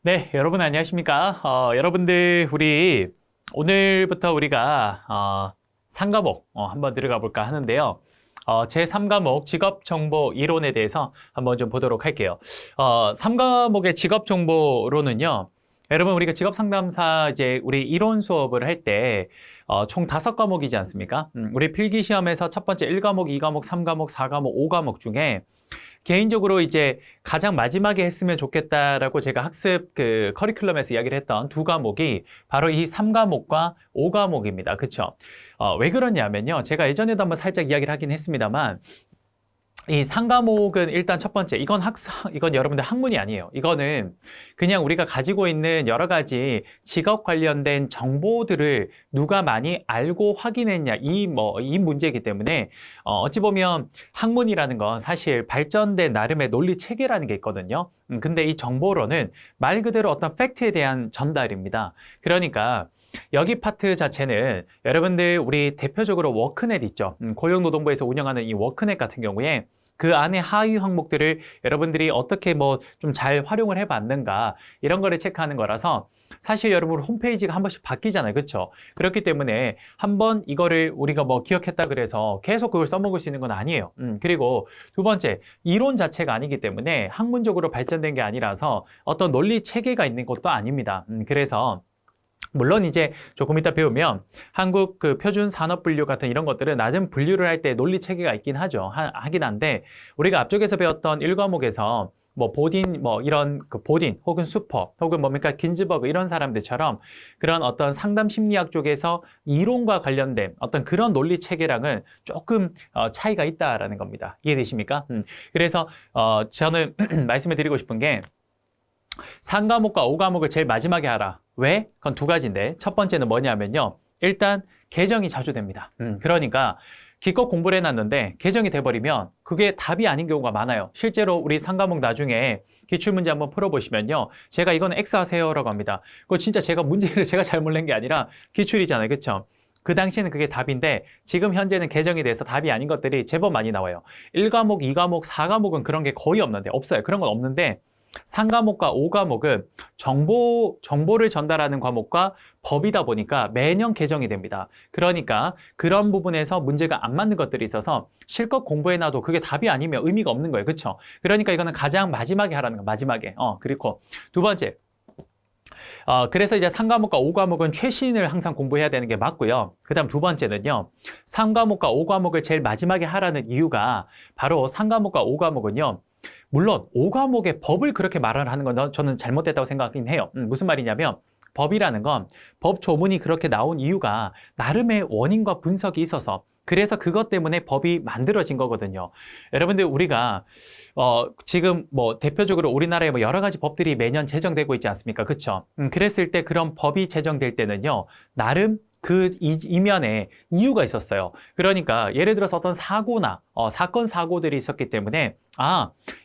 네, 여러분 안녕하십니까? 여러분들 우리 오늘부터 우리가 3과목 한번 들어가 볼까 하는데요. 제 3과목 직업정보 이론에 대해서 한번 좀 보도록 할게요. 3과목의 직업정보로는요. 여러분 우리가 직업상담사 이제 우리 이론 수업을 할 때 총 5과목이지 않습니까? 우리 필기시험에서 첫 번째 1과목, 2과목, 3과목, 4과목, 5과목 중에 개인적으로 이제 가장 마지막에 했으면 좋겠다라고 제가 학습 그 커리큘럼에서 이야기를 했던 두 과목이 바로 이 3과목과 5과목입니다. 그쵸? 왜 그러냐면요. 제가 예전에도 한번 살짝 이야기를 하긴 했습니다만 이 3과목은 일단 첫 번째, 이건 여러분들 학문이 아니에요. 이거는 그냥 우리가 가지고 있는 여러 가지 직업 관련된 정보들을 누가 많이 알고 확인했냐, 이 문제이기 때문에, 어찌 보면 학문이라는 건 사실 발전된 나름의 논리 체계라는 게 있거든요. 근데 이 정보론은 말 그대로 어떤 팩트에 대한 전달입니다. 그러니까, 여기 파트 자체는 여러분들 우리 대표적으로 워크넷 있죠. 고용노동부에서 운영하는 이 워크넷 같은 경우에 그 안에 하위 항목들을 여러분들이 어떻게 좀 잘 활용을 해봤는가 이런 거를 체크하는 거라서 사실 여러분 홈페이지가 한 번씩 바뀌잖아요. 그렇죠? 그렇기 때문에 한번 이거를 우리가 기억했다 그래서 계속 그걸 써먹을 수 있는 건 아니에요. 그리고 두 번째, 이론 자체가 아니기 때문에 학문적으로 발전된 게 아니라서 어떤 논리 체계가 있는 것도 아닙니다. 그래서 물론 이제 조금 이따 배우면 한국 그 표준 산업 분류 같은 이런 것들은 낮은 분류를 할 때 논리 체계가 있긴 하긴 한데 우리가 앞쪽에서 배웠던 1과목에서 보딘 이런 그 보딘 혹은 수퍼 혹은 뭡니까 긴즈버그 이런 사람들처럼 그런 어떤 상담 심리학 쪽에서 이론과 관련된 어떤 그런 논리 체계랑은 조금 차이가 있다라는 겁니다. 이해되십니까? 그래서 저는 말씀을 드리고 싶은 게 3과목과 5과목을 제일 마지막에 하라. 왜? 그건 두 가지인데 첫 번째는 뭐냐면요. 일단 개정이 자주 됩니다. 그러니까 기껏 공부를 해놨는데 개정이 돼버리면 그게 답이 아닌 경우가 많아요. 실제로 우리 3과목 나중에 기출문제 한번 풀어보시면요. 제가 이건 X 하세요라고 합니다. 그거 진짜 제가 문제를 제가 잘못 낸 게 아니라 기출이잖아요. 그렇죠? 그 당시에는 그게 답인데 지금 현재는 개정이 돼서 답이 아닌 것들이 제법 많이 나와요. 1과목, 2과목, 4과목은 그런 게 거의 없어요. 그런 건 없는데 3과목과 5과목은 정보를 전달하는 과목과 법이다 보니까 매년 개정이 됩니다. 그러니까 그런 부분에서 문제가 안 맞는 것들이 있어서 실컷 공부해놔도 그게 답이 아니면 의미가 없는 거예요. 그렇죠? 그러니까 이거는 가장 마지막에 하라는 거, 마지막에. 그리고 두 번째. 그래서 이제 3과목과 5과목은 최신을 항상 공부해야 되는 게 맞고요. 그 다음 두 번째는요. 3과목과 5과목을 제일 마지막에 하라는 이유가 바로 3과목과 5과목은요. 물론 5과목의 법을 그렇게 말을 하는 건 저는 잘못됐다고 생각하긴 해요. 무슨 말이냐면 법이라는 건 법 조문이 그렇게 나온 이유가 나름의 원인과 분석이 있어서 그래서 그것 때문에 법이 만들어진 거거든요. 여러분들 우리가 지금 대표적으로 우리나라에 여러 가지 법들이 매년 제정되고 있지 않습니까? 그렇죠? 그랬을 때 그런 법이 제정될 때는요. 나름 그 이면에 이유가 있었어요. 그러니까 예를 들어서 어떤 사고나 사건 사고들이 있었기 때문에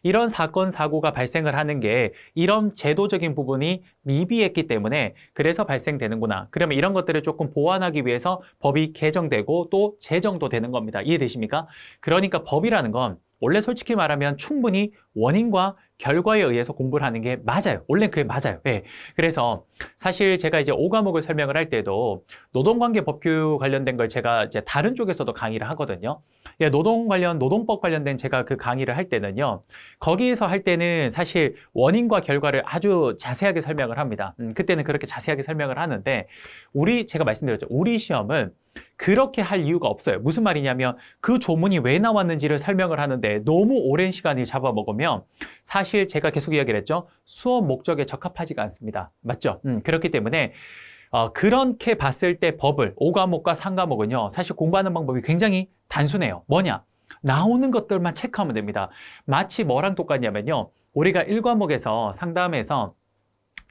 이런 사건 사고가 발생을 하는 게 이런 제도적인 부분이 미비했기 때문에 그래서 발생되는구나. 그러면 이런 것들을 조금 보완하기 위해서 법이 개정되고 또 제정도 되는 겁니다. 이해되십니까? 그러니까 법이라는 건 원래 솔직히 말하면 충분히 원인과 결과에 의해서 공부를 하는 게 맞아요. 원래 그게 맞아요. 네. 그래서 사실 제가 이제 5과목을 설명을 할 때도 노동관계 법규 관련된 걸 제가 이제 다른 쪽에서도 강의를 하거든요. 노동법 관련된 제가 그 강의를 할 때는요. 거기에서 할 때는 사실 원인과 결과를 아주 자세하게 설명을 합니다. 그때는 그렇게 자세하게 설명을 하는데 제가 말씀드렸죠. 우리 시험은 그렇게 할 이유가 없어요. 무슨 말이냐면 그 조문이 왜 나왔는지를 설명을 하는데 너무 오랜 시간을 잡아먹으면 사실 제가 계속 이야기를 했죠. 수업 목적에 적합하지가 않습니다. 맞죠? 그렇기 때문에 그렇게 봤을 때 법을 5과목과 3과목은요. 사실 공부하는 방법이 굉장히 단순해요. 뭐냐? 나오는 것들만 체크하면 됩니다. 마치 뭐랑 똑같냐면요. 우리가 1과목에서 상담에서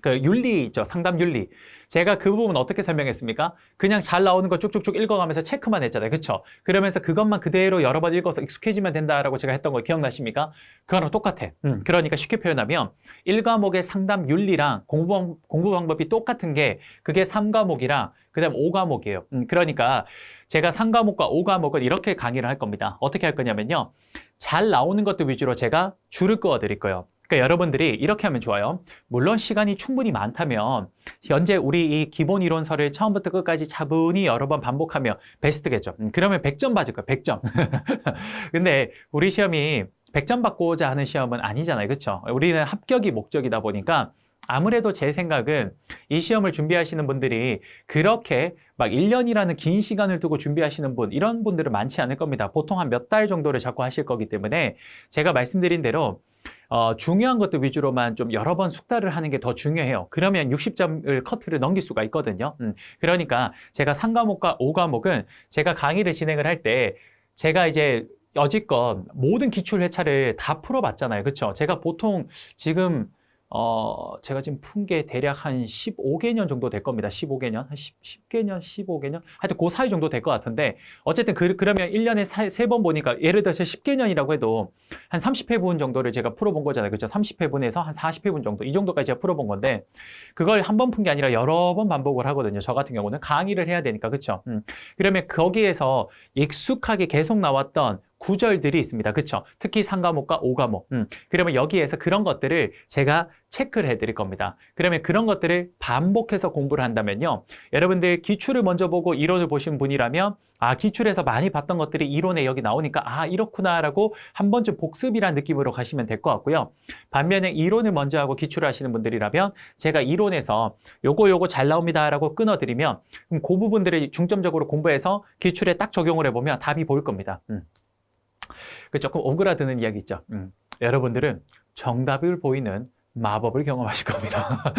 그 윤리 있죠. 상담 윤리. 제가 그 부분 어떻게 설명했습니까? 그냥 잘 나오는 거 쭉쭉쭉 읽어가면서 체크만 했잖아요. 그렇죠? 그러면서 그것만 그대로 여러 번 읽어서 익숙해지면 된다라고 제가 했던 거 기억나십니까? 그거랑 똑같아. 그러니까 쉽게 표현하면 1과목의 상담 윤리랑 공부 방법이 똑같은 게 그게 3과목이랑 그 다음 5과목이에요. 그러니까 제가 3과목과 5과목은 이렇게 강의를 할 겁니다. 어떻게 할 거냐면요. 잘 나오는 것들 위주로 제가 줄을 그어 드릴 거예요. 그러니까 여러분들이 이렇게 하면 좋아요. 물론 시간이 충분히 많다면 현재 우리 이 기본 이론서를 처음부터 끝까지 차분히 여러 번 반복하면 베스트겠죠. 그러면 100점 받을 거예요. 100점. 근데 우리 시험이 100점 받고자 하는 시험은 아니잖아요. 그렇죠? 우리는 합격이 목적이다 보니까 아무래도 제 생각은 이 시험을 준비하시는 분들이 그렇게 막 1년이라는 긴 시간을 두고 준비하시는 분, 이런 분들은 많지 않을 겁니다. 보통 한 몇 달 정도를 잡고 하실 거기 때문에 제가 말씀드린 대로 중요한 것들 위주로만 좀 여러 번 숙달을 하는 게 더 중요해요. 그러면 60점을 커트를 넘길 수가 있거든요. 그러니까 제가 3과목과 5과목은 제가 강의를 진행을 할 때 제가 이제 여지껏 모든 기출 회차를 다 풀어봤잖아요. 그렇죠? 제가 보통 지금 제가 지금 푼 게 대략 한 15개년 정도 될 겁니다. 15개년? 한 10개년? 15개년? 하여튼 그 사이 정도 될 것 같은데, 어쨌든 그러면 1년에 3번 보니까, 예를 들어서 10개년이라고 해도 한 30회분 정도를 제가 풀어본 거잖아요. 그렇죠? 30회분에서 한 40회분 정도, 이 정도까지 제가 풀어본 건데, 그걸 한 번 푼 게 아니라 여러 번 반복을 하거든요. 저 같은 경우는 강의를 해야 되니까, 그렇죠? 그러면 거기에서 익숙하게 계속 나왔던 구절들이 있습니다. 그렇죠? 특히 3과목과 5과목. 그러면 여기에서 그런 것들을 제가 체크를 해드릴 겁니다. 그러면 그런 것들을 반복해서 공부를 한다면요. 여러분들 기출을 먼저 보고 이론을 보신 분이라면 기출에서 많이 봤던 것들이 이론에 여기 나오니까 이렇구나라고 한 번쯤 복습이라는 느낌으로 가시면 될 것 같고요. 반면에 이론을 먼저 하고 기출을 하시는 분들이라면 제가 이론에서 요거 잘 나옵니다라고 끊어드리면 그럼 그 부분들을 중점적으로 공부해서 기출에 딱 적용을 해보면 답이 보일 겁니다. 그 조금 오그라드는 이야기 있죠. 여러분들은 정답을 보이는 마법을 경험하실 겁니다.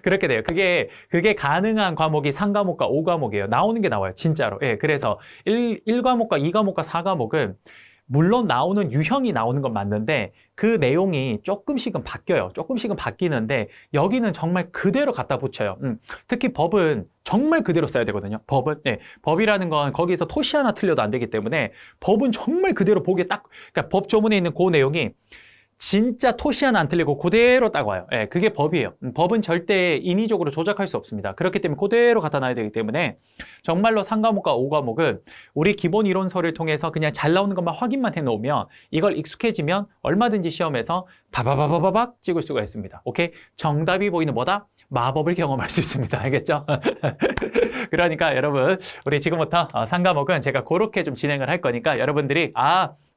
그렇게 돼요. 그게 가능한 과목이 3과목과 5과목이에요. 나오는 게 나와요. 진짜로. 예, 그래서 1과목과 2과목과 4과목은 물론 나오는 유형이 나오는 건 맞는데 그 내용이 조금씩은 바뀌어요. 조금씩은 바뀌는데 여기는 정말 그대로 갖다 붙여요. 특히 법은 정말 그대로 써야 되거든요. 법은. 네, 법이라는 건 거기서 토시 하나 틀려도 안 되기 때문에 법은 정말 그대로 보기에 딱, 그러니까 법 조문에 있는 그 내용이 진짜 토시 하나 안 틀리고 그대로 딱 와요. 예, 그게 법이에요. 법은 절대 인위적으로 조작할 수 없습니다. 그렇기 때문에 그대로 갖다 놔야 되기 때문에 정말로 3과목과 5과목은 우리 기본 이론서를 통해서 그냥 잘 나오는 것만 확인만 해놓으면 이걸 익숙해지면 얼마든지 시험에서 바바바바바박 찍을 수가 있습니다. 오케이? 정답이 보이는 뭐다? 마법을 경험할 수 있습니다. 알겠죠? 그러니까 여러분, 우리 지금부터 3과목은 제가 그렇게 좀 진행을 할 거니까 여러분들이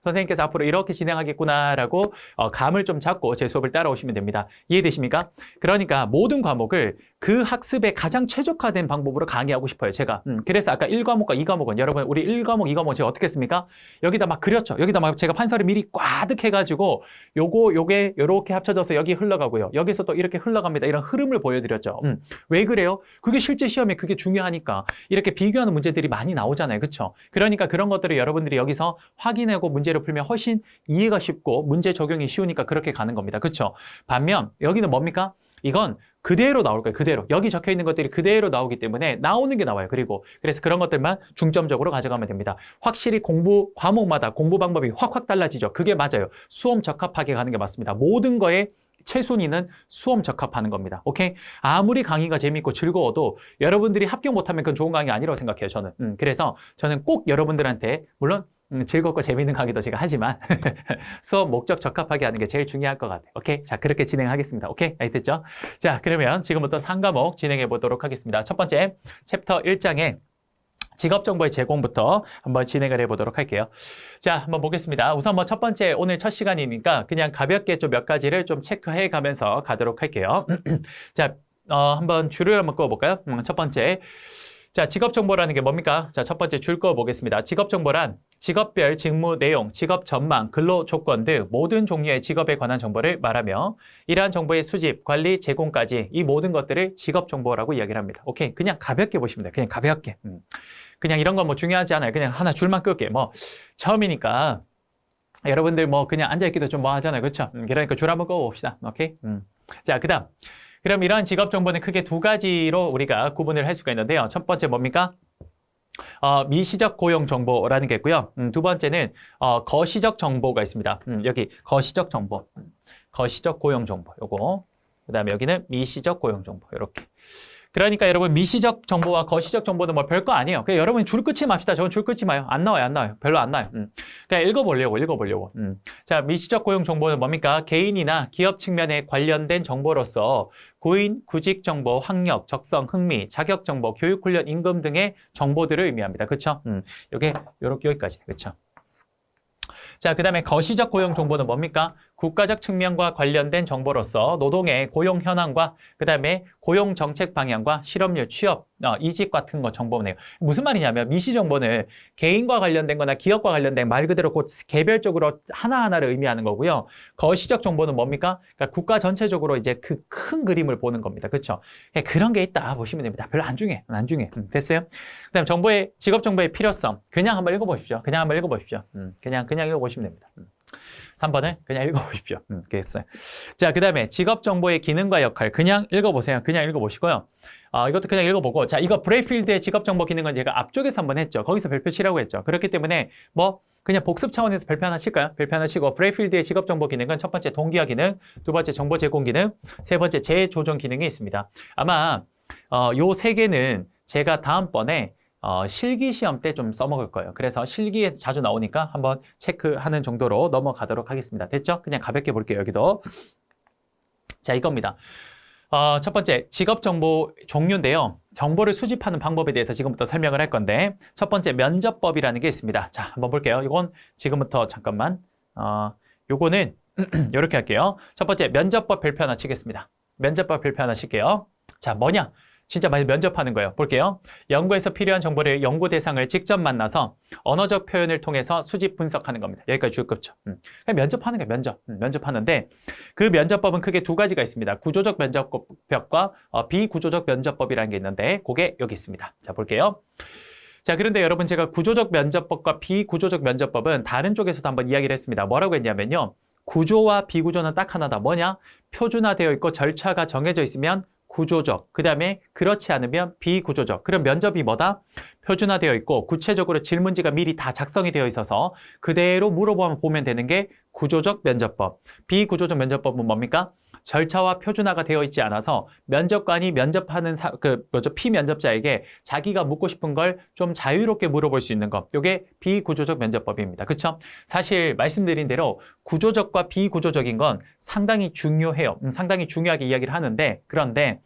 선생님께서 앞으로 이렇게 진행하겠구나라고 감을 좀 잡고 제 수업을 따라오시면 됩니다. 이해되십니까? 그러니까 모든 과목을 그 학습에 가장 최적화된 방법으로 강의하고 싶어요, 제가. 그래서 아까 1과목과 2과목은 여러분 우리 1과목, 2과목 제가 어떻게 했습니까? 여기다 막 그렸죠. 여기다 막 제가 판서를 미리 꽈득 해가지고 요게 요렇게 합쳐져서 여기 흘러가고요. 여기서 또 이렇게 흘러갑니다. 이런 흐름을 보여드렸죠. 왜 그래요? 그게 실제 시험에 그게 중요하니까 이렇게 비교하는 문제들이 많이 나오잖아요. 그렇죠? 그러니까 그런 것들을 여러분들이 여기서 확인하고 문제를 풀면 훨씬 이해가 쉽고 문제 적용이 쉬우니까 그렇게 가는 겁니다. 그렇죠? 반면 여기는 뭡니까? 이건 그대로 나올 거예요. 그대로. 여기 적혀 있는 것들이 그대로 나오기 때문에 나오는 게 나와요. 그래서 그런 것들만 중점적으로 가져가면 됩니다. 확실히 과목마다 공부 방법이 확 달라지죠. 그게 맞아요. 수험 적합하게 가는 게 맞습니다. 모든 거에 최순위는 수험 적합하는 겁니다. 오케이? 아무리 강의가 재밌고 즐거워도 여러분들이 합격 못하면 그건 좋은 강의 아니라고 생각해요. 저는. 그래서 저는 꼭 여러분들한테 물론 즐겁고 재밌는 강의도 제가 하지만 수업 목적 적합하게 하는 게 제일 중요할 것 같아요. 오케이? 자, 그렇게 진행하겠습니다. 오케이? 알겠죠? 자, 그러면 지금부터 3과목 진행해 보도록 하겠습니다. 첫 번째, 챕터 1장의 직업정보의 제공부터 한번 진행을 해보도록 할게요. 자, 한번 보겠습니다. 우선 첫 번째, 오늘 첫 시간이니까 그냥 가볍게 좀 몇 가지를 좀 체크해 가면서 가도록 할게요. 자, 한번 줄을 한번 그어볼까요? 첫 번째. 자, 직업정보라는 게 뭡니까? 자, 첫 번째 줄 그어보겠습니다. 직업정보란 직업별 직무 내용, 직업 전망, 근로 조건 등 모든 종류의 직업에 관한 정보를 말하며 이러한 정보의 수집, 관리, 제공까지 이 모든 것들을 직업정보라고 이야기를 합니다. 오케이? 그냥 가볍게 보시면 돼요. 그냥 가볍게. 그냥 이런 건 중요하지 않아요. 그냥 하나 줄만 끌게. 처음이니까 여러분들 그냥 앉아있기도 좀 하잖아요. 그렇죠? 그러니까 줄 한번 그어봅시다. 오케이? 자, 그럼 이러한 직업 정보는 크게 두 가지로 우리가 구분을 할 수가 있는데요. 첫 번째 뭡니까? 미시적 고용 정보라는 게 있고요. 두 번째는 거시적 정보가 있습니다. 여기 거시적 정보, 거시적 고용 정보 요거. 그다음에 여기는 미시적 고용 정보 이렇게. 그러니까 여러분 미시적 정보와 거시적 정보는 뭐 별거 아니에요. 그냥 여러분 줄 끄지 맙시다. 저는 줄 끄지 마요. 안 나와요, 안 나와요. 별로 안 나와요. 그냥 읽어보려고. 자, 미시적 고용 정보는 뭡니까? 개인이나 기업 측면에 관련된 정보로서 고인, 구직 정보, 학력, 적성, 흥미, 자격 정보, 교육 훈련, 임금 등의 정보들을 의미합니다. 그렇죠? 요게 요렇게 여기까지. 그렇죠? 자, 그 다음에 거시적 고용 정보는 뭡니까? 국가적 측면과 관련된 정보로서 노동의 고용 현황과 그 다음에 고용 정책 방향과 실업률, 취업, 이직 같은 거 정보네요. 무슨 말이냐면 미시 정보는 개인과 관련된 거나 기업과 관련된 말 그대로 곧 개별적으로 하나하나를 의미하는 거고요. 거시적 정보는 뭡니까? 그러니까 국가 전체적으로 이제 그 큰 그림을 보는 겁니다. 그렇죠? 그런 게 있다 보시면 됩니다. 별로 안 중요해. 됐어요? 그 다음 정보의, 직업 정보의 필요성. 그냥 한번 읽어보십시오. 그냥 읽어보시면 됩니다. 3번을 그냥 읽어보십시오. 됐어요. 자, 그 다음에 직업 정보의 기능과 역할. 그냥 읽어보세요. 그냥 읽어보시고요. 이것도 그냥 읽어보고. 자, 이거 브레이필드의 직업 정보 기능은 제가 앞쪽에서 한번 했죠. 거기서 별표 치라고 했죠. 그렇기 때문에 뭐 그냥 복습 차원에서 별표 하나 칠까요? 별표 하나 치고 브레이필드의 직업 정보 기능은 첫 번째 동기화 기능, 두 번째 정보 제공 기능, 세 번째 재조정 기능이 있습니다. 아마 요 세 개는 제가 다음번에 실기 시험 때 좀 써먹을 거예요. 그래서 실기에 자주 나오니까 한번 체크하는 정도로 넘어가도록 하겠습니다. 됐죠? 그냥 가볍게 볼게요, 여기도. 자, 이겁니다. 첫 번째, 직업정보 종류인데요. 정보를 수집하는 방법에 대해서 지금부터 설명을 할 건데, 첫 번째, 면접법이라는 게 있습니다. 자, 한번 볼게요. 이건 지금부터 잠깐만. 요거는 이렇게 할게요. 첫 번째, 면접법 별표 하나 치겠습니다. 면접법 별표 하나 칠게요. 자, 뭐냐? 진짜 많이 면접하는 거예요. 볼게요. 연구에서 필요한 정보를 연구 대상을 직접 만나서 언어적 표현을 통해서 수집 분석하는 겁니다. 여기까지 주급죠. 그냥 면접하는 거예요. 면접하는데 그 면접법은 크게 두 가지가 있습니다. 구조적 면접법과 비구조적 면접법이라는 게 있는데 그게 여기 있습니다. 자, 볼게요. 자, 그런데 여러분 제가 구조적 면접법과 비구조적 면접법은 다른 쪽에서도 한번 이야기를 했습니다. 뭐라고 했냐면요. 구조와 비구조는 딱 하나다. 뭐냐? 표준화되어 있고 절차가 정해져 있으면 구조적, 그 다음에 그렇지 않으면 비구조적. 그럼 면접이 뭐다? 표준화되어 있고 구체적으로 질문지가 미리 다 작성이 되어 있어서 그대로 물어보면 되는 게 구조적 면접법. 비구조적 면접법은 뭡니까? 절차와 표준화가 되어 있지 않아서 면접관이 면접하는 피면접자에게 자기가 묻고 싶은 걸 좀 자유롭게 물어볼 수 있는 것. 이게 비구조적 면접법입니다. 그렇죠? 사실 말씀드린 대로 구조적과 비구조적인 건 상당히 중요해요. 상당히 중요하게 이야기를 하는데 그런데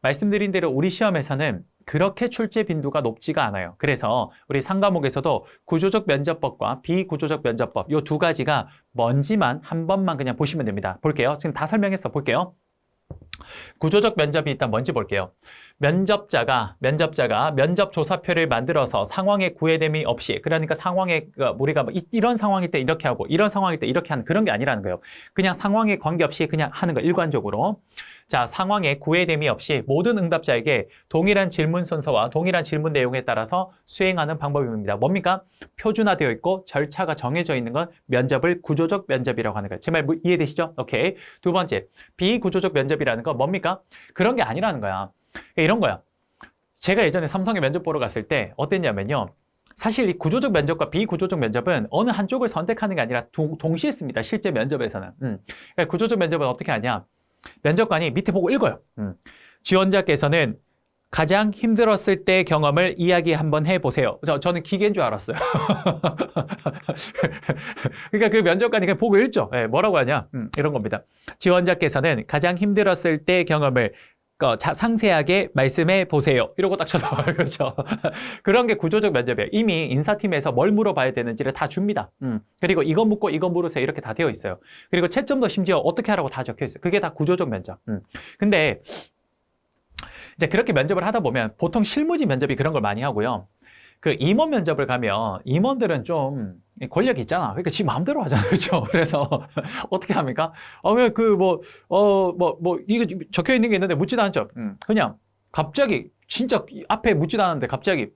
말씀드린 대로 우리 시험에서는 그렇게 출제 빈도가 높지가 않아요. 그래서 우리 상과목에서도 구조적 면접법과 비구조적 면접법 이 두 가지가 뭔지만 한 번만 그냥 보시면 됩니다. 볼게요. 지금 다 설명했어. 볼게요. 구조적 면접이 일단 뭔지 볼게요. 면접자가 면접 조사표를 만들어서 상황에 구애됨이 없이 그러니까 상황에 우리가 이런 상황일 때 이렇게 하고 이런 상황일 때 이렇게 하는 그런 게 아니라는 거예요. 그냥 상황에 관계없이 그냥 하는 거 일관적으로. 자, 상황에 구애됨이 없이 모든 응답자에게 동일한 질문 순서와 동일한 질문 내용에 따라서 수행하는 방법입니다. 뭡니까? 표준화되어 있고 절차가 정해져 있는 건 면접을 구조적 면접이라고 하는 거예요. 제 말 이해되시죠? 오케이. 두 번째, 비구조적 면접이라는 건 뭡니까? 그런 게 아니라는 거야. 이런 거야. 제가 예전에 삼성에 면접 보러 갔을 때 어땠냐면요. 사실 이 구조적 면접과 비구조적 면접은 어느 한쪽을 선택하는 게 아니라 동시에 씁니다. 실제 면접에서는. 그러니까 구조적 면접은 어떻게 하냐. 면접관이 밑에 보고 읽어요. 지원자께서는 가장 힘들었을 때 경험을 이야기 한번 해보세요. 저는 기계인 줄 알았어요. 그러니까 그 면접관이 그냥 보고 읽죠. 네, 뭐라고 하냐. 이런 겁니다. 지원자께서는 가장 힘들었을 때 경험을 상세하게 말씀해 보세요. 이러고 딱 쳐다봐요. 그렇죠? 그런 게 구조적 면접이에요. 이미 인사팀에서 뭘 물어봐야 되는지를 다 줍니다. 그리고 이거 묻고 이거 물으세요. 이렇게 다 되어 있어요. 그리고 채점도 심지어 어떻게 하라고 다 적혀 있어요. 그게 다 구조적 면접. 근데 이제 그렇게 면접을 하다 보면 보통 실무지 면접이 그런 걸 많이 하고요. 그 임원 면접을 가면 임원들은 좀 권력이 있잖아. 그러니까 지 마음대로 하잖아. 그렇죠? 그래서 어떻게 합니까? 왜 이거 적혀 있는 게 있는데 묻지도 않죠. 그냥 갑자기 진짜 앞에 묻지도 않았는데 갑자기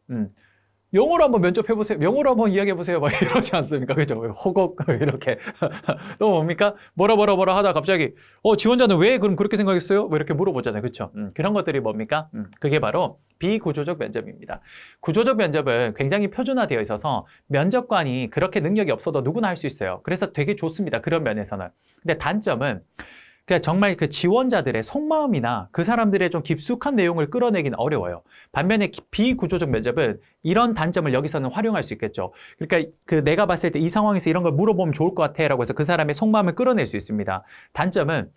영어로 한번 면접해보세요. 영어로 한번 이야기해보세요. 막 이러지 않습니까? 그죠? 허걱, 이렇게. 또 뭡니까? 뭐라 하다 갑자기, 지원자는 왜 그럼 그렇게 생각했어요? 뭐 이렇게 물어보잖아요. 그쵸? 그런 것들이 뭡니까? 그게 바로 비구조적 면접입니다. 구조적 면접은 굉장히 표준화되어 있어서 면접관이 그렇게 능력이 없어도 누구나 할 수 있어요. 그래서 되게 좋습니다. 그런 면에서는. 근데 단점은 그러니까 정말 그 지원자들의 속마음이나 그 사람들의 좀 깊숙한 내용을 끌어내기는 어려워요. 반면에 비구조적 면접은 이런 단점을 여기서는 활용할 수 있겠죠. 그러니까 그 내가 봤을 때 이 상황에서 이런 걸 물어보면 좋을 것 같아라고 해서 그 사람의 속마음을 끌어낼 수 있습니다. 단점은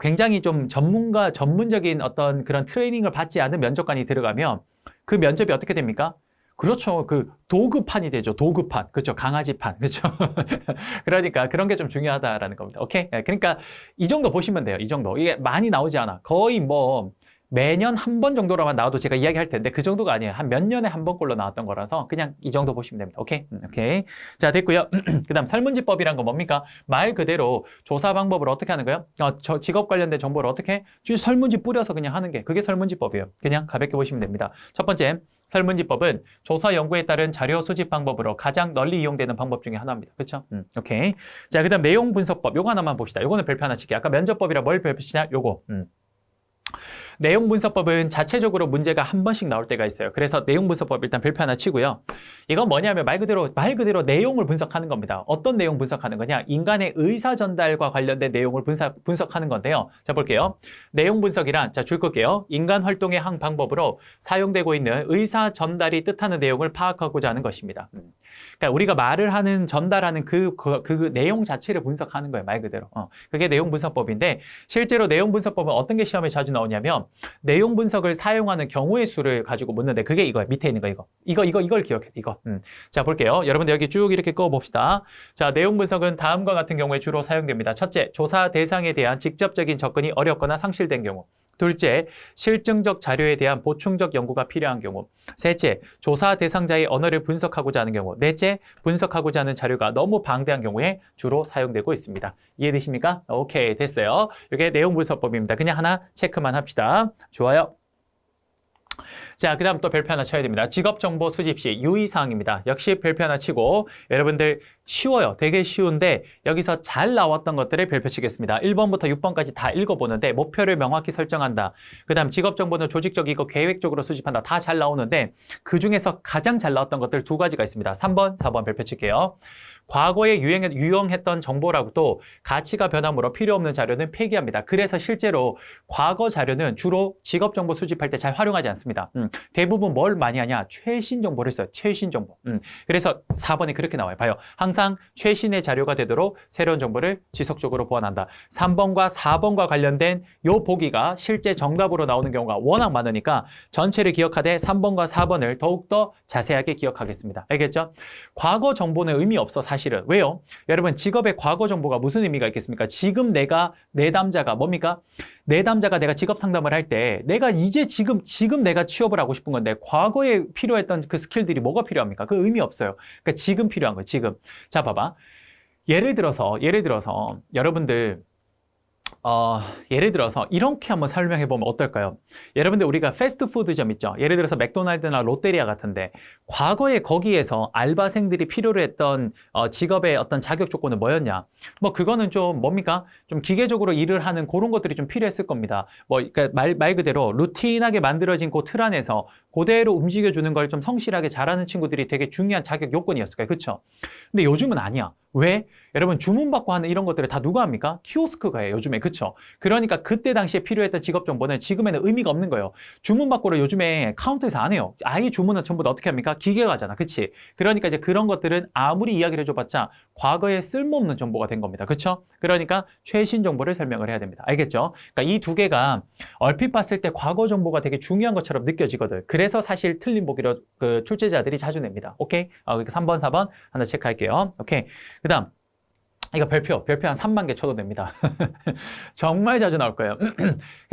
굉장히 좀 전문적인 어떤 그런 트레이닝을 받지 않은 면접관이 들어가면 그 면접이 어떻게 됩니까? 그렇죠. 그 도구판이 되죠. 도구판. 그렇죠. 강아지판. 그렇죠. 그러니까 그런 게 좀 중요하다라는 겁니다. 오케이? 그러니까 이 정도 보시면 돼요. 이 정도. 이게 많이 나오지 않아. 거의 뭐 매년 한 번 정도로만 나와도 제가 이야기할 텐데 그 정도가 아니에요. 한 몇 년에 한 번꼴로 나왔던 거라서 그냥 이 정도 보시면 됩니다. 오케이? 오케이. 자, 됐고요. 그다음 설문지법이란 건 뭡니까? 말 그대로 조사 방법을 어떻게 하는 거예요? 저 직업 관련된 정보를 어떻게? 설문지 뿌려서 그냥 하는 게 그게 설문지법이에요. 그냥 가볍게 보시면 됩니다. 첫 번째, 설문지법은 조사 연구에 따른 자료 수집 방법으로 가장 널리 이용되는 방법 중에 하나입니다. 그렇죠? 오케이. 자, 그다음 내용 분석법. 요거 하나만 봅시다. 요거는 별표 하나 칠게요. 아까 면접법이라 뭘 별표치냐? 요거. 내용 분석법은 자체적으로 문제가 한 번씩 나올 때가 있어요. 그래서 내용 분석법 일단 별표 하나 치고요. 이건 뭐냐면 말 그대로 내용을 분석하는 겁니다. 어떤 내용 분석하는 거냐? 인간의 의사 전달과 관련된 내용을 분석하는 건데요. 자, 볼게요. 내용 분석이란 자, 줄 끌게요. 인간 활동의 한 방법으로 사용되고 있는 의사 전달이 뜻하는 내용을 파악하고자 하는 것입니다. 그러니까 우리가 말을 하는 전달하는 그 내용 자체를 분석하는 거예요. 말 그대로. 그게 내용 분석법인데 실제로 내용 분석법은 어떤 게 시험에 자주 나오냐면 내용 분석을 사용하는 경우의 수를 가지고 묻는데 그게 이거예요. 밑에 있는 거 이걸 기억해. 이거. 자, 볼게요. 여러분들 여기 쭉 이렇게 꺼 봅시다. 자, 내용 분석은 다음과 같은 경우에 주로 사용됩니다. 첫째, 조사 대상에 대한 직접적인 접근이 어렵거나 상실된 경우. 둘째, 실증적 자료에 대한 보충적 연구가 필요한 경우. 셋째, 조사 대상자의 언어를 분석하고자 하는 경우. 넷째, 분석하고자 하는 자료가 너무 방대한 경우에 주로 사용되고 있습니다. 이해되십니까? 오케이, 됐어요. 이게 내용 분석법입니다. 그냥 하나 체크만 합시다. 좋아요. 자, 그 다음 또 별표 하나 쳐야 됩니다. 직업정보 수집 시 유의사항입니다. 역시 별표 하나 치고 여러분들 쉬워요. 되게 쉬운데 여기서 잘 나왔던 것들을 별표 치겠습니다. 1번부터 6번까지 다 읽어보는데 목표를 명확히 설정한다. 그 다음 직업정보는 조직적이고 계획적으로 수집한다. 다 잘 나오는데 그중에서 가장 잘 나왔던 것들 두 가지가 있습니다. 3번, 4번 별표 칠게요. 과거에 유용했던 정보라고도 가치가 변함으로 필요 없는 자료는 폐기합니다. 그래서 실제로 과거 자료는 주로 직업정보 수집할 때 잘 활용하지 않습니다. 대부분 뭘 많이 하냐? 최신 정보를 써요. 최신 정보. 그래서 4번에 그렇게 나와요. 봐요. 항상 최신의 자료가 되도록 새로운 정보를 지속적으로 보완한다. 3번과 4번과 관련된 요 보기가 실제 정답으로 나오는 경우가 워낙 많으니까 전체를 기억하되 3번과 4번을 더욱더 자세하게 기억하겠습니다. 알겠죠? 과거 정보는 의미 없어 사실은. 왜요? 여러분 직업의 과거 정보가 무슨 의미가 있겠습니까? 지금 내가 내담자가 뭡니까? 내담자가 내가 직업 상담을 할 때 내가 이제 지금 내가 취업을 하고 싶은 건데 과거에 필요했던 그 스킬들이 뭐가 필요합니까? 그 의미 없어요. 그러니까 지금 필요한 거예요. 지금. 자, 봐봐. 예를 들어서 여러분들 예를 들어서 이렇게 한번 설명해 보면 어떨까요? 여러분들 우리가 패스트푸드점 있죠? 예를 들어서 맥도날드나 롯데리아 같은데 과거에 거기에서 알바생들이 필요로 했던 직업의 어떤 자격 조건은 뭐였냐? 뭐 그거는 좀 뭡니까? 좀 기계적으로 일을 하는 그런 것들이 좀 필요했을 겁니다. 뭐 그러니까 말 그대로 루틴하게 만들어진 그 틀 안에서 그대로 움직여주는 걸 좀 성실하게 잘하는 친구들이 되게 중요한 자격 요건이었을 거예요. 그렇죠? 근데 요즘은 아니야. 왜? 여러분 주문받고 하는 이런 것들을 다 누가 합니까? 키오스크가 해요. 요즘에. 그쵸? 그러니까 그때 당시에 필요했던 직업 정보는 지금에는 의미가 없는 거예요. 주문받고를 요즘에 카운터에서 안 해요. 아예 주문은 전부 다 어떻게 합니까? 기계가 하잖아. 그치? 그러니까 이제 그런 것들은 아무리 이야기를 해줘봤자 과거에 쓸모없는 정보가 된 겁니다. 그쵸? 그러니까 최신 정보를 설명을 해야 됩니다. 알겠죠? 그러니까 이 두 개가 얼핏 봤을 때 과거 정보가 되게 중요한 것처럼 느껴지거든. 그래서 사실 틀린 보기로 그 출제자들이 자주 냅니다. 오케이? 그러니까 3번, 4번 하나 체크할게요. 오케이. 그 다음 이거 별표 한 3만 개 쳐도 됩니다. 정말 자주 나올 거예요.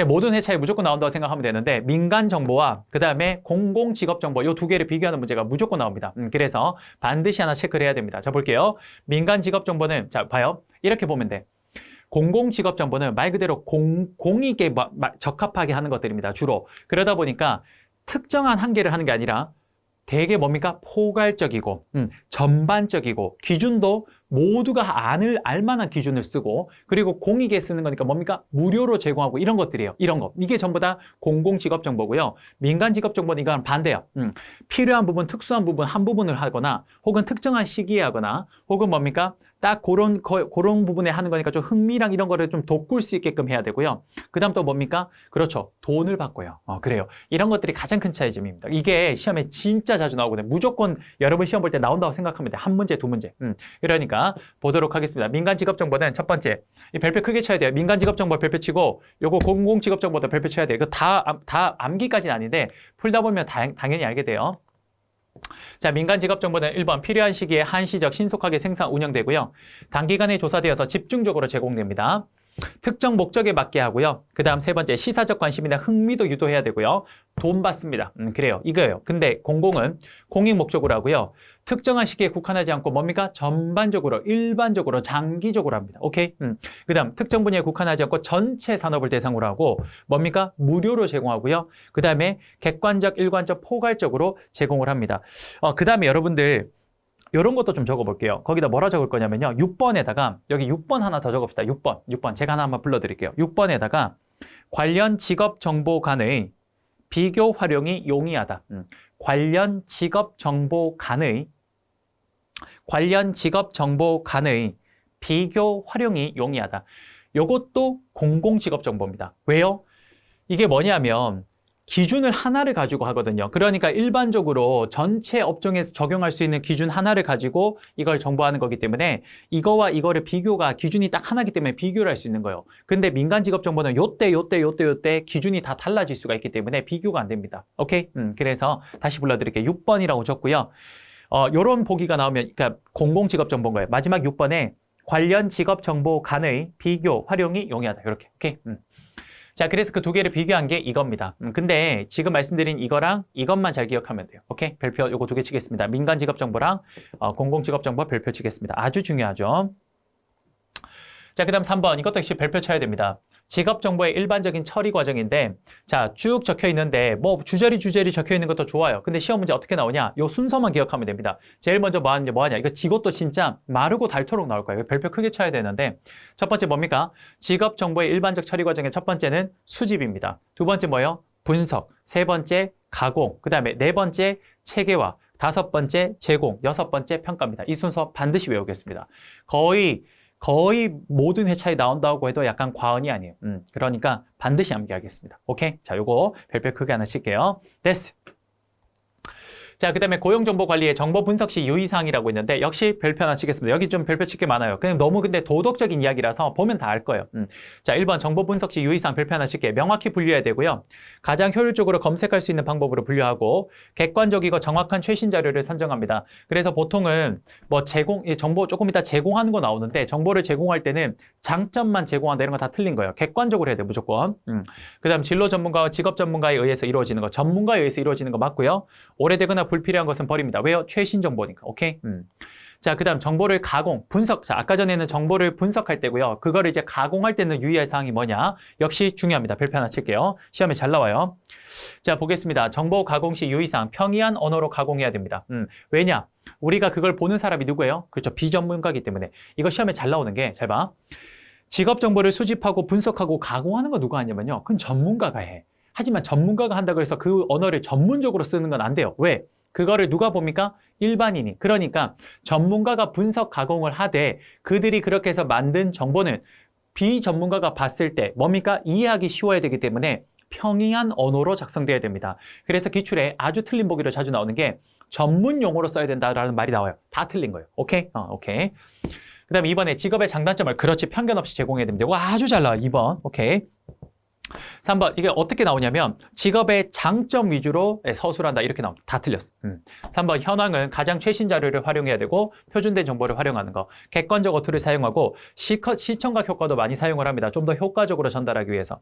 모든 회차에 무조건 나온다고 생각하면 되는데 민간 정보와 그 다음에 공공 직업 정보 이 두 개를 비교하는 문제가 무조건 나옵니다. 그래서 반드시 하나 체크를 해야 됩니다. 자, 볼게요. 민간 직업 정보는 자, 봐요. 이렇게 보면 돼. 공공 직업 정보는 말 그대로 공익에 적합하게 하는 것들입니다. 주로. 그러다 보니까 특정한 한계를 하는 게 아니라 되게 뭡니까? 포괄적이고 전반적이고 기준도 모두가 알만한 기준을 쓰고 그리고 공익에 쓰는 거니까 뭡니까? 무료로 제공하고 이런 것들이에요. 이런 거. 이게 전부 다 공공직업정보고요. 민간직업정보는 이건 반대야. 필요한 부분, 특수한 부분, 한 부분을 하거나 혹은 특정한 시기에 하거나 혹은 뭡니까? 딱 그런 부분에 하는 거니까 좀 흥미랑 이런 거를 좀 돋굴 수 있게끔 해야 되고요. 그 다음 또 뭡니까? 그렇죠. 돈을 받고요. 그래요. 이런 것들이 가장 큰 차이점입니다. 이게 시험에 진짜 자주 나오거든요. 무조건 여러분 시험 볼 때 나온다고 생각합니다. 한 문제, 두 문제. 그러니까 보도록 하겠습니다. 민간직업정보는 첫 번째, 이 별표 크게 쳐야 돼요. 민간직업정보 별표 치고 요거 공공직업정보도 별표 쳐야 돼요. 이거 다 암기까지는 아닌데 풀다 보면 당연히 알게 돼요. 자, 민간직업정보는 1번 필요한 시기에 한시적 신속하게 생산 운영되고요. 단기간에 조사되어서 집중적으로 제공됩니다. 특정 목적에 맞게 하고요. 그 다음 세 번째 시사적 관심이나 흥미도 유도해야 되고요. 돈 받습니다. 그래요. 이거예요. 근데 공공은 공익 목적으로 하고요. 특정한 시기에 국한하지 않고 뭡니까? 전반적으로, 일반적으로, 장기적으로 합니다. 오케이? 그 다음 특정 분야에 국한하지 않고 전체 산업을 대상으로 하고 뭡니까? 무료로 제공하고요. 그 다음에 객관적, 일관적, 포괄적으로 제공을 합니다. 그 다음에 여러분들 이런 것도 좀 적어볼게요. 거기다 뭐라 적을 거냐면요. 6번에다가 여기 6번 하나 더 적읍시다. 6번. 제가 하나 한번 불러드릴게요. 6번에다가 관련 직업 정보 간의 비교 활용이 용이하다. 관련 직업 정보 간의 비교 활용이 용이하다. 이것도 공공직업 정보입니다. 왜요? 이게 뭐냐면 기준을 하나를 가지고 하거든요. 그러니까 일반적으로 전체 업종에서 적용할 수 있는 기준 하나를 가지고 이걸 정보하는 거기 때문에 이거와 이거를 비교가 기준이 딱 하나이기 때문에 비교를 할 수 있는 거예요. 근데 민간직업정보는 요때 기준이 다 달라질 수가 있기 때문에 비교가 안 됩니다. 오케이? 그래서 다시 불러드릴게요. 6번이라고 줬고요. 요런 보기가 나오면 그러니까 공공직업정보인 거예요. 마지막 6번에 관련 직업정보 간의 비교, 활용이 용이하다. 이렇게. 오케이? 자, 그래서 그 두 개를 비교한 게 이겁니다. 근데 지금 말씀드린 이거랑 이것만 잘 기억하면 돼요. 오케이? 별표 요거 두 개 치겠습니다. 민간직업정보랑 공공직업정보 별표 치겠습니다. 아주 중요하죠. 자, 그 다음 3번. 이것도 역시 별표 쳐야 됩니다. 직업정보의 일반적인 처리 과정인데 자, 쭉 적혀 있는데 뭐 주저리 적혀 있는 것도 좋아요. 근데 시험 문제 어떻게 나오냐? 요 순서만 기억하면 됩니다. 제일 먼저 뭐 하냐? 이거 이것도 진짜 마르고 닳도록 나올 거예요. 별표 크게 쳐야 되는데 첫 번째 뭡니까? 직업정보의 일반적 처리 과정의 첫 번째는 수집입니다. 두 번째 뭐예요? 분석. 세 번째 가공. 그 다음에 네 번째 체계화. 다섯 번째 제공. 여섯 번째 평가입니다. 이 순서 반드시 외우겠습니다. 거의 모든 회차에 나온다고 해도 약간 과언이 아니에요. 그러니까 반드시 암기하겠습니다. 오케이? 자, 요거 별표 크게 하나 칠게요. 됐어. 자, 그 다음에 고용정보관리의 정보 분석 시 유의사항이라고 있는데 역시 별표 하나 치겠습니다. 여기 좀 별표 칠게 많아요. 그냥 너무 근데 도덕적인 이야기라서 보면 다 알 거예요. 자, 1번 정보 분석 시 유의사항 별표 하나 칠게. 명확히 분류해야 되고요. 가장 효율적으로 검색할 수 있는 방법으로 분류하고 객관적이고 정확한 최신 자료를 선정합니다. 그래서 보통은 뭐 정보 조금 이따 제공하는 거 나오는데 정보를 제공할 때는 장점만 제공한다 이런 거 다 틀린 거예요. 객관적으로 해야 돼요. 무조건. 그 다음 진로 전문가와 직업 전문가에 의해서 이루어지는 거, 전문가에 의해서 이루어지는 거 맞고요. 오래되거나 불필요한 것은 버립니다. 왜요? 최신 정보니까. 오케이? 자, 그 다음 정보를 분석. 자, 아까 전에는 정보를 분석할 때고요. 그거를 이제 가공할 때는 유의할 사항이 뭐냐? 역시 중요합니다. 별표 하나 칠게요. 시험에 잘 나와요. 자, 보겠습니다. 정보 가공 시 유의사항. 평이한 언어로 가공해야 됩니다. 왜냐? 우리가 그걸 보는 사람이 누구예요? 그렇죠. 비전문가이기 때문에. 이거 시험에 잘 나오는 게, 잘 봐. 직업 정보를 수집하고 분석하고 가공하는 거 누가 하냐면요. 그건 전문가가 해. 하지만 전문가가 한다고 해서 그 언어를 전문적으로 쓰는 건 안 돼요. 왜? 그거를 누가 봅니까? 일반인이. 그러니까 전문가가 분석 가공을 하되 그들이 그렇게 해서 만든 정보는 비전문가가 봤을 때 뭡니까? 이해하기 쉬워야 되기 때문에 평이한 언어로 작성돼야 됩니다. 그래서 기출에 아주 틀린 보기로 자주 나오는 게 전문 용어로 써야 된다라는 말이 나와요. 다 틀린 거예요. 오케이? 오케이. 그 다음에 2번에 직업의 장단점을 그렇지 편견 없이 제공해야 됩니다. 이거 아주 잘 나와요. 2번. 오케이. 3번 이게 어떻게 나오냐면 직업의 장점 위주로 서술한다 이렇게 나옵니다. 다 틀렸어. 3번 현황은 가장 최신 자료를 활용해야 되고 표준된 정보를 활용하는 거. 객관적 어투를 사용하고 시청각 효과도 많이 사용을 합니다. 좀 더 효과적으로 전달하기 위해서.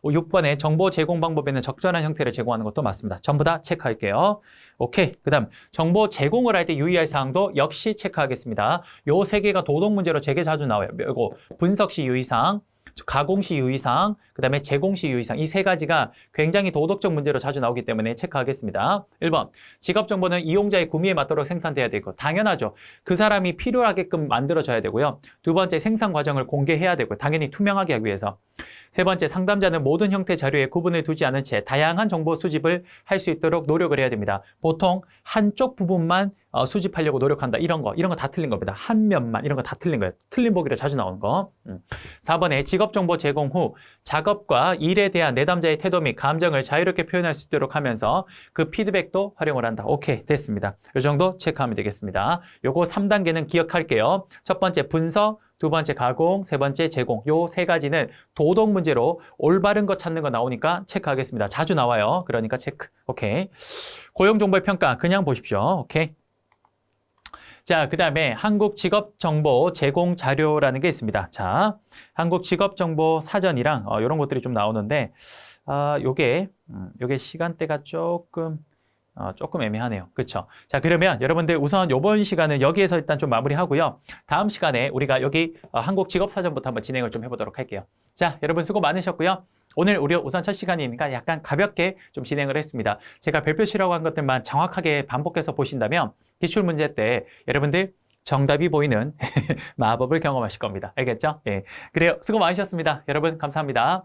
6번에 정보 제공 방법에는 적절한 형태를 제공하는 것도 맞습니다. 전부 다 체크할게요. 오케이. 그 다음 정보 제공을 할 때 유의할 사항도 역시 체크하겠습니다. 요 세 개가 도덕 문제로 되게 자주 나와요. 그리고 분석 시 유의사항, 가공시 유의사항, 그 다음에 제공시 유의사항 이 세 가지가 굉장히 도덕적 문제로 자주 나오기 때문에 체크하겠습니다. 1번, 직업정보는 이용자의 구미에 맞도록 생산돼야 되고 당연하죠. 그 사람이 필요하게끔 만들어져야 되고요. 두 번째, 생산 과정을 공개해야 되고 당연히 투명하게 하기 위해서. 세 번째, 상담자는 모든 형태 자료에 구분을 두지 않은 채 다양한 정보 수집을 할 수 있도록 노력을 해야 됩니다. 보통 한쪽 부분만 수집하려고 노력한다. 이런 거 다 틀린 겁니다. 한 면만 이런 거 다 틀린 거예요. 틀린 보기로 자주 나오는 거. 4번에 직업정보 제공 후 작업과 일에 대한 내담자의 태도 및 감정을 자유롭게 표현할 수 있도록 하면서 그 피드백도 활용을 한다. 오케이, 됐습니다. 이 정도 체크하면 되겠습니다. 요거 3단계는 기억할게요. 첫 번째 분석, 두 번째 가공, 세 번째 제공. 요 세 가지는 도덕 문제로 올바른 거 찾는 거 나오니까 체크하겠습니다. 자주 나와요. 그러니까 체크. 오케이. 고용정보의 평가 그냥 보십시오. 오케이. 자, 그 다음에 한국 직업정보 제공 자료라는 게 있습니다. 자, 한국 직업정보 사전이랑 이런 것들이 좀 나오는데 요게 시간대가 조금 애매하네요. 그렇죠? 자, 그러면 여러분들 우선 이번 시간은 여기에서 일단 좀 마무리하고요. 다음 시간에 우리가 여기 한국 직업사전부터 한번 진행을 좀 해보도록 할게요. 자, 여러분 수고 많으셨고요. 오늘 우리 우선 첫 시간이니까 약간 가볍게 좀 진행을 했습니다. 제가 별표시라고 한 것들만 정확하게 반복해서 보신다면 기출문제 때 여러분들 정답이 보이는 마법을 경험하실 겁니다. 알겠죠? 예. 그래요. 수고 많으셨습니다. 여러분 감사합니다.